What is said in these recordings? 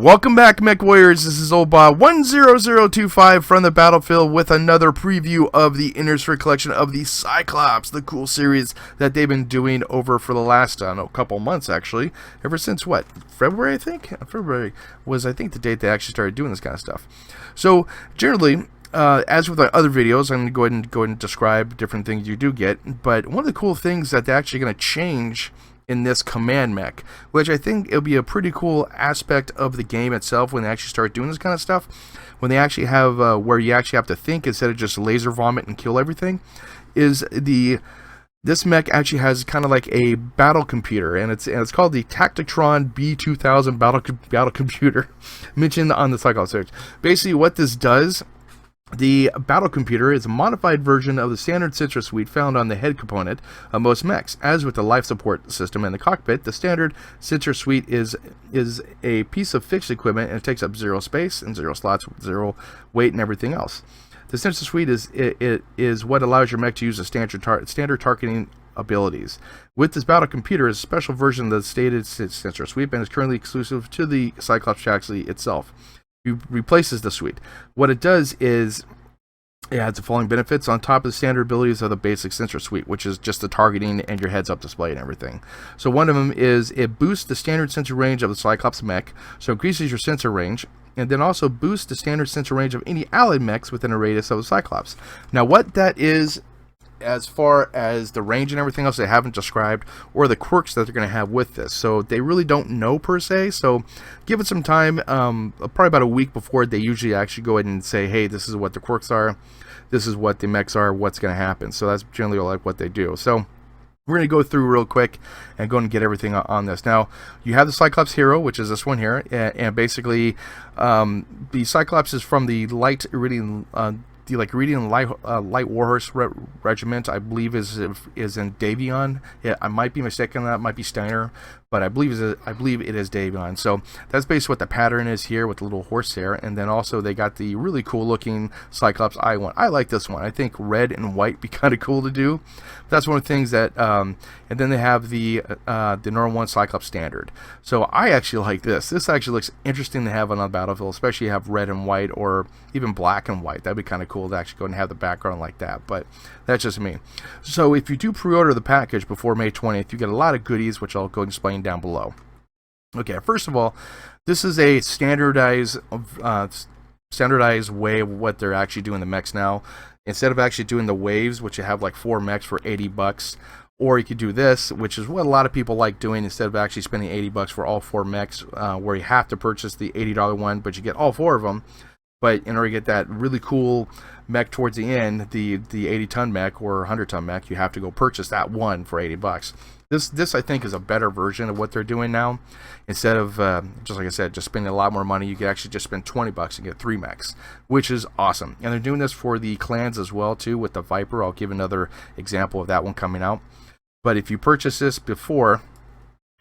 Welcome back, MechWarriors. This is Oldbot 10025 from the battlefield with another preview of the Inner Sphere collection of the Cyclops, the cool series that they've been doing over for the last, couple months actually. Ever since what? February, I think? February was, I think, the date they actually started doing this kind of stuff. So, generally, as with our other videos, I'm going to go ahead and describe different things you do get, but one of the cool things that they're actually going to change in this command mech, which I think it'll be a pretty cool aspect of the game itself when they actually start doing this kind of stuff, when they actually have where you actually have to think instead of just laser vomit and kill everything, is this mech actually has kind of like a battle computer, and it's called the Tactictron B2000 battle computer mentioned on the Cyclops search. Basically what this does, the battle computer is a modified version of the standard sensor suite found on the head component of most mechs. As with the life support system in the cockpit, the standard sensor suite is a piece of fixed equipment, and it takes up 0 space and 0 slots, 0 weight, and everything else. The sensor suite is what allows your mech to use the standard targeting abilities. With this battle computer is a special version of the stated sensor suite, and is currently exclusive to the Cyclops chassis itself. It replaces the suite. What it does is it adds the following benefits on top of the standard abilities of the basic sensor suite, which is just the targeting and your heads-up display and everything. So one of them is it boosts the standard sensor range of the Cyclops mech, so increases your sensor range, and then also boosts the standard sensor range of any allied mechs within a radius of the Cyclops. Now what that is, as far as the range and everything else, they haven't described, or the quirks that they're going to have with this, so they really don't know per se. So give it some time, probably about a week before they usually actually go ahead and say, hey, this is what the quirks are, this is what the mechs are, what's going to happen. So that's generally like what they do. So we're going to go through real quick and go and get everything on this. Now, you have the Cyclops Hero, which is this one here, and basically the Cyclops is from the Light Iridian Light Warhorse Regiment, I believe is in Davion. Yeah, I might be mistaken on that. It might be Steiner, but I believe it is Davion. So that's basically what the pattern is here with the little horse there. And then also they got the really cool looking Cyclops I one. I like this one. I think red and white be kind of cool to do. That's one of the things that. And then they have the normal one Cyclops Standard. So I actually like this. This actually looks interesting to have on the battlefield, especially have red and white or even black and white. That'd be kind of cool to actually go and have the background like that, but that's just me. So if you do pre-order the package before May 20th, you get a lot of goodies, which I'll go explain down below. Okay, first of all, this is a standardized way of what they're actually doing the mechs now. Instead of actually doing the waves, which you have like 4 mechs for $80, or you could do this, which is what a lot of people like doing, instead of actually spending $80 for all 4 mechs, where you have to purchase the $80 one, but you get all 4 of them. But in order to get that really cool mech towards the end, the 80-ton mech or 100-ton mech, you have to go purchase that one for $80. This I think is a better version of what they're doing now. Instead of just like I said, just spending a lot more money, you can actually just spend $20 and get 3 mechs, which is awesome. And they're doing this for the clans as well too with the Viper. I'll give another example of that one coming out. But if you purchase this before,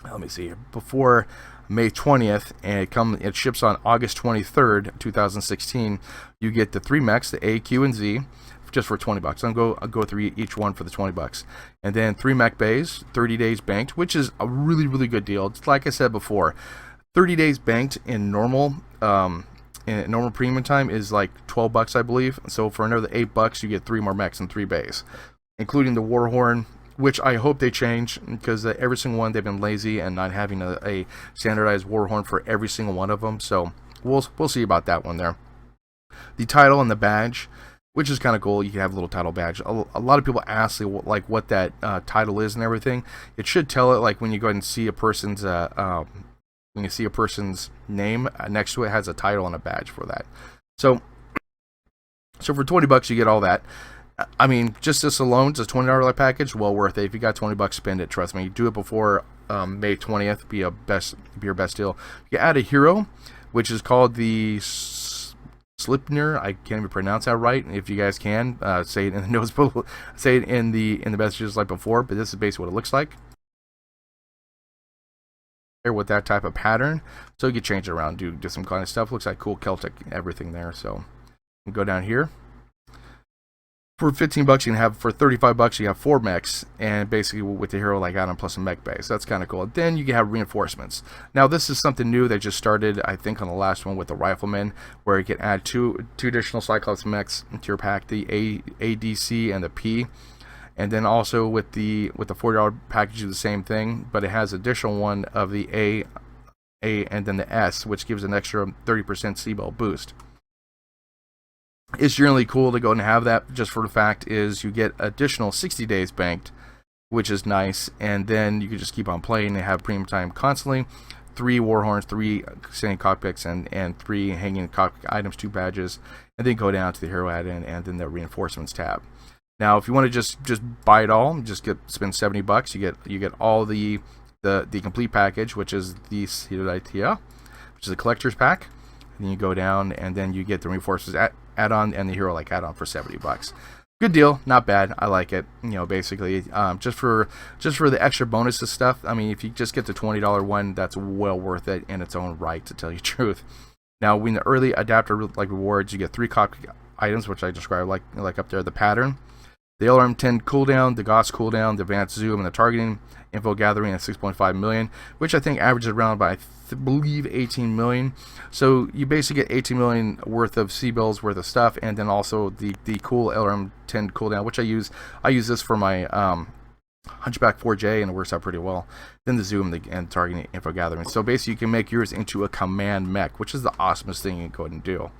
let me see here, before May 20th, and it ships on August 23rd, 2016, you get the 3 mechs, the A, Q, and Z, just for $20. I'll go through each one for the $20. And then 3 mech bays, 30 days banked, which is a really, really good deal. It's like I said before, 30 days banked in normal premium time is like $12, I believe. So for another $8, you get 3 more mechs and 3 bays, including the Warhorn, which I hope they change, because every single one, they've been lazy and not having a standardized Warhorn for every single one of them. So we'll see about that one there. The title and the badge, which is kind of cool. You can have a little title badge. A lot of people ask like what that title is and everything. It should tell it, like when you go ahead and see a person's name next to it, has a title and a badge for that. So for $20 you get all that. I mean, just this alone, it's a $20 package, well worth it. If you got $20, spend it. Trust me. Do it before May 20th. Be your best deal. You add a hero, which is called the Slipner. I can't even pronounce that right. If you guys can, say it in the notes below. Say it in the messages like before. But this is basically what it looks like. With that type of pattern, so you can change it around, do some kind of stuff. Looks like cool Celtic everything there. So we go down here. For 15 bucks, you can have, for 35 bucks, you have 4 mechs, and basically with the hero like add-on plus a mech base. That's kind of cool. Then you can have reinforcements. Now, this is something new that just started, I think, on the last one with the riflemen, where you can add two additional Cyclops mechs into your pack, the ADC and the P. And then also with the $40 package, do the same thing, but it has additional one of the A, and then the S, which gives an extra 30% C-Bell boost. It's generally cool to go and have that, just for the fact is you get additional 60 days banked, which is nice, and then you can just keep on playing and have premium time constantly. 3 Warhorns, 3 standing cockpits, and 3 hanging cockpit items, 2 badges, and then go down to the hero add-in and then the reinforcements tab. Now, if you want to just buy it all, just spend 70 bucks, you get all the complete package, which is the which is a collector's pack. And then you go down, and then you get the reinforcements add-on and the hero like add-on for 70 bucks. Good deal, not bad. I like it. You know, basically, just for the extra bonuses stuff. I mean, if you just get the $20 one, that's well worth it in its own right, to tell you the truth. Now, when the early adapter like rewards, you get 3 cockpit items, which I described like up there, the pattern, the LRM 10 cooldown, the Gauss cooldown, the advanced zoom, and the targeting, info gathering at 6.5 million, which I think averages around by, I believe, 18 million. So you basically get 18 million worth of C-Bills worth of stuff, and then also the cool LRM 10 cooldown, which I use this for my Hunchback 4J, and it works out pretty well. Then the zoom and targeting, info gathering. So basically, you can make yours into a command mech, which is the awesomest thing you can go ahead and do.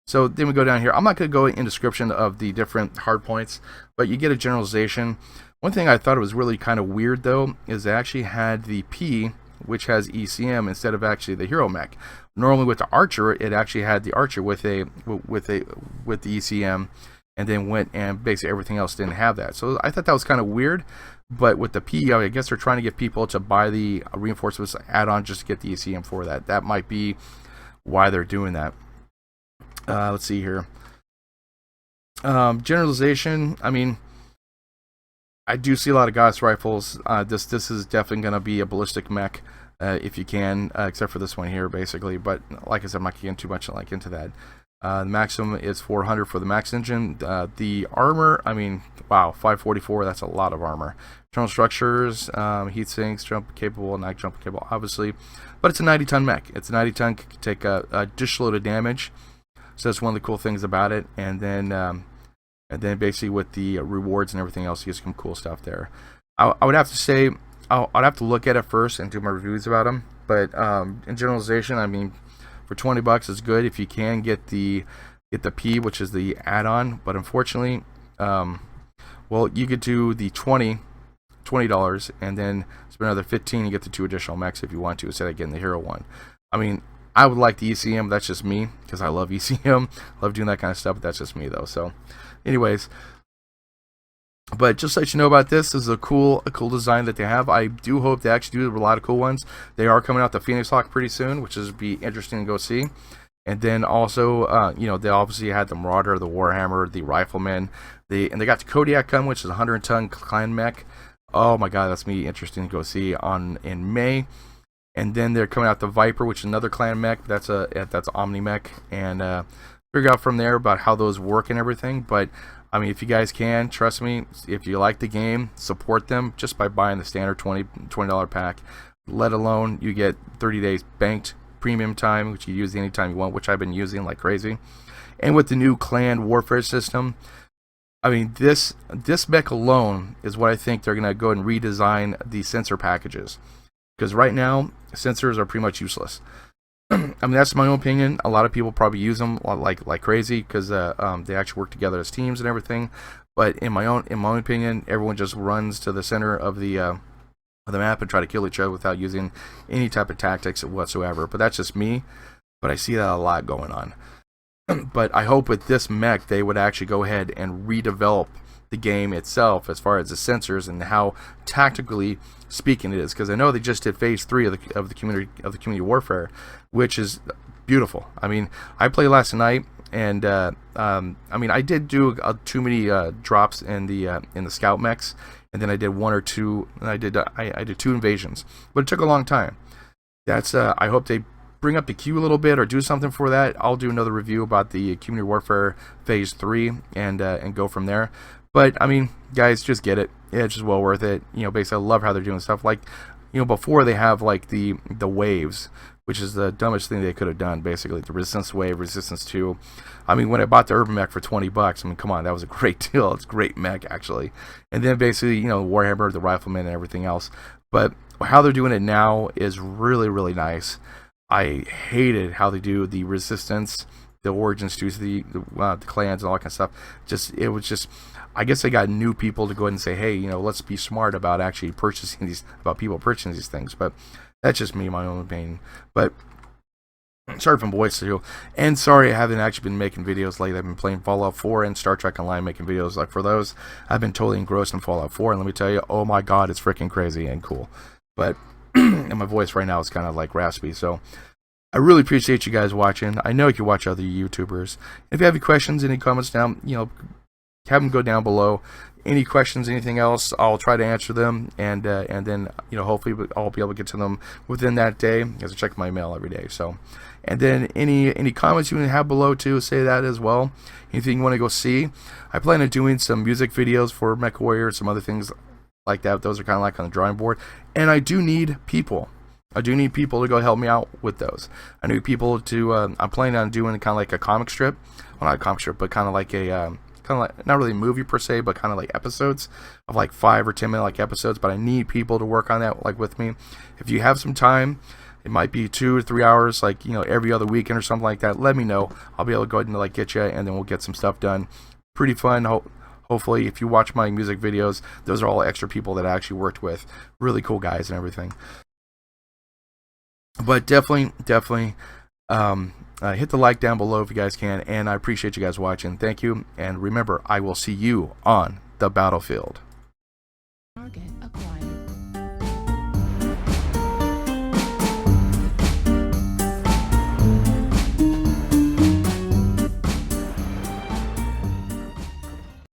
So then we go down here. I'm not going to go in description of the different hard points, but you get a generalization. One thing I thought was really kind of weird, though, is they actually had the P, which has ECM, instead of actually the hero mech. Normally with the Archer, it actually had the Archer with the ECM, and then went and basically everything else didn't have that. So I thought that was kind of weird. But with the P, I guess they're trying to get people to buy the reinforcements add-on just to get the ECM for that. That might be why they're doing that. Let's see here. Generalization. I mean, I do see a lot of Gauss rifles. This is definitely going to be a ballistic mech, if you can, except for this one here, basically. But like I said, I'm not getting too much into that. The maximum is 400 for the max engine. The armor, I mean, wow, 544. That's a lot of armor. Internal structures, heat sinks, jump capable, not jump capable, obviously. But it's a 90-ton mech. It's a 90-ton, can take a dishload of damage. So that's one of the cool things about it. And then basically with the rewards and everything else, you get some cool stuff there. I would have to say, I'd have to look at it first and do my reviews about them. But in generalization, I mean, for 20 bucks, it's good if you can get the P, which is the add-on. But unfortunately, well, you could do the $20 and then spend another 15 and get the 2 additional mechs if you want to, instead of getting the hero one. I mean, I would like the ECM, that's just me, because I love ECM. love doing that kind of stuff, but that's just me, though. So, anyways, but just to let you know about this is a cool design that they have. I do hope they actually do a lot of cool ones. They are coming out the Phoenix Hawk pretty soon, which is be interesting to go see. And then also, you know, they obviously had the Marauder, the Warhammer, the Riflemen, and they got the Kodiak coming, which is a 100-ton clan mech. Oh my God, that's me interesting to go see in May. And then they're coming out the Viper, which is another clan mech. That's Omni mech, and figure out from there about how those work and everything. But I mean, if you guys can, trust me, if you like the game, support them just by buying the standard $20 pack. Let alone you get 30 days banked premium time, which you use anytime you want, which I've been using like crazy. And with the new clan warfare system, I mean, this mech alone is what I think they're gonna go and redesign the sensor packages. Because right now, sensors are pretty much useless. I mean, that's my own opinion. A lot of people probably use them like crazy because they actually work together as teams and everything. But in my own opinion, everyone just runs to the center of the map and try to kill each other without using any type of tactics whatsoever. But that's just me. But I see that a lot going on. But I hope with this mech, they would actually go ahead and redevelop the game itself as far as the sensors and how tactically speaking it is, because I know they just did phase 3 of the community warfare, which is beautiful. I mean, I played last night, and I mean, I did do too many drops in the scout mechs, and then I did 1 or 2. And I did 2 invasions, but it took a long time. That's I hope they bring up the queue a little bit or do something for that, I'll do another review about the Community Warfare Phase 3 and go from there. But I mean, guys, just get it. Yeah, it's just well worth it. You know, basically, I love how they're doing stuff. Like, you know, before they have like the waves, which is the dumbest thing they could have done. Basically, the Resistance Wave, Resistance 2. I mean, when I bought the Urban Mech for $20, I mean, come on, that was a great deal. It's a great mech, actually. And then basically, you know, Warhammer, the Riflemen, and everything else. But how they're doing it now is really, really nice. I hated how they do the Resistance, the Origins, the clans, and all that kind of stuff. It was just, I guess they got new people to go ahead and say, hey, you know, let's be smart about actually purchasing these, about people purchasing these things. But that's just me, my own opinion. But sorry for my voice too, and sorry I haven't actually been making videos lately. I've been playing Fallout 4 and Star Trek Online, making videos. Like, for those, I've been totally engrossed in Fallout 4, and let me tell you, oh my god, it's freaking crazy and cool. But and my voice right now is kind of like raspy, so I really appreciate you guys watching. I know you can watch other YouTubers. If you have any questions, any comments down, you know, have them go down below. Any questions, anything else, I'll try to answer them, and then, you know, hopefully I'll be able to get to them within that day, as I check my mail every day. So, and then any comments you want to have below too, say that as well. Anything you want to go see. I plan on doing some music videos for MechWarrior, some other things like that. Those are kind of like on the drawing board, and I do need people. I do need people to go help me out with those. I need people to. I'm planning on doing kind of like a comic strip, well, not a comic strip, but kind of like a. Kind of like, not really a movie per se, but kind of like episodes of like 5 or 10 minute like episodes. But I need people to work on that like with me. If you have some time, it might be 2 or 3 hours, like, you know, every other weekend or something like that. Let me know. I'll be able to go ahead and like get you, and then we'll get some stuff done. Pretty fun. Hopefully, if you watch my music videos, those are all extra people that I actually worked with. Really cool guys and everything. But definitely. Hit the like down below if you guys can, and I appreciate you guys watching. Thank you, and remember, I will see you on the battlefield.